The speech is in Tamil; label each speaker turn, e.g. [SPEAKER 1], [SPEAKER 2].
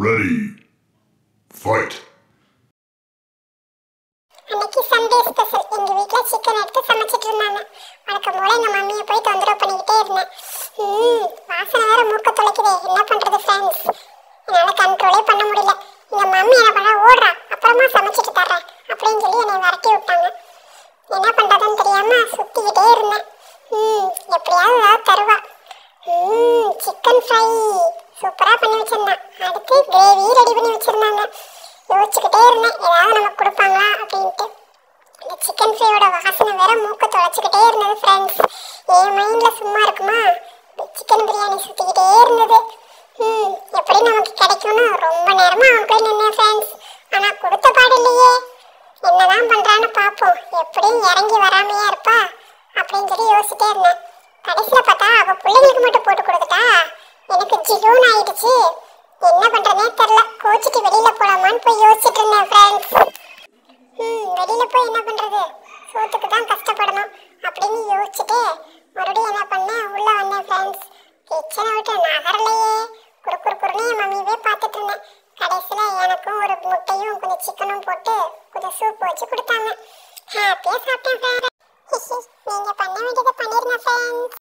[SPEAKER 1] Ready. Fight.
[SPEAKER 2] அன்னைக்கு சண்டே ஸ்பெஷல் எங்க வீட்ல சிக்கன் எடுத்து சமைச்சிட்டு இருந்தாங்க. வழக்கம் போல எங்க மம்மியை போய் தொந்தரவு பண்ணிக்கிட்டே இருந்தேன். வாசனை வேற மூக்க தொலைக்குதே, என்ன பண்றது ஃப்ரெண்ட்ஸ்? என்னால கண்ட்ரோலே பண்ண முடியல. எங்க மம்மி என்ன பண்ணா, ஓடுறா அப்புறமா சமைச்சிட்டு தர்றேன் அப்படின்னு சொல்லி என்னை விரட்டி விட்டாங்க. என்ன பண்றதுன்னு தெரியாம சுத்திக்கிட்டே இருந்தேன். எப்படியாவது ஏதாவது தருவா. சிக்கன் ஃப்ரை சூப்பரா பண்ணி வச்சிருந்தேன். அடுத்து கிரேவி ரெடி பண்ணி வச்சிருந்தாங்க. யோசிச்சுக்கிட்டே இருந்தேன் ஏதாவது நமக்கு கொடுப்பாங்களா அப்படின்ட்டு. இந்த சிக்கன் ஃப்ரையோட வாசனை வேற மூக்க தொலைச்சிக்கிட்டே இருந்தது ஃப்ரெண்ட்ஸ். என் மைண்ட்ல சும்மா இருக்குமா, சிக்கன் பிரியாணி சுத்திக்கிட்டே இருந்தது. எப்படி நமக்கு கிடைக்கும்னு ரொம்ப நேரமா அவன் போய் நின்னேன் ஃப்ரெண்ட்ஸ். ஆனா கொடுத்த பாடு இல்லையே. என்னதான் பண்றான்னு பார்ப்போம், எப்படியும் இறங்கி வராமையா இருப்பா அப்படின்னு சொல்லி யோசிச்சுட்டே இருந்தேன். கடைசியில பார்த்தா அவ பிள்ளைங்களுக்கு மட்டும் போட்டு கொடுத்துட்டா. எனக்கு ஜிலூன் ஆயிடுச்சு. என்ன பண்றதே தெரியல. கோச்சிட்டு வெளியில போலாமான்னு போய் யோசிச்சுட்டு இருந்தேன் ஃப்ரெண்ட்ஸ். வெளியில போய் என்ன பண்றது, சோத்துக்கு தான் கஷ்டப்படணும் அப்படின்னு யோசிச்சுட்டு மறுபடியும் என்ன பண்ணேன், உள்ள வந்தேன் ஃப்ரெண்ட்ஸ். கிச்சனை விட்டு நகரலையே. குறுக்குறுன்னு என் மம்மியவே பார்த்துட்டு இருந்தேன். கடைசியில எனக்கும் ஒரு முட்டையும் கொஞ்சம் சிக்கனும் போட்டு கொஞ்சம் சூப் வச்சு கொடுத்தாங்க. ஹாப்பியா சாப்பிட்டேன் ஃப்ரெண்ட்ஸ். நீங்க பண்ண வேண்டியதை பண்ணிருங்க ஃப்ரெண்ட்ஸ்.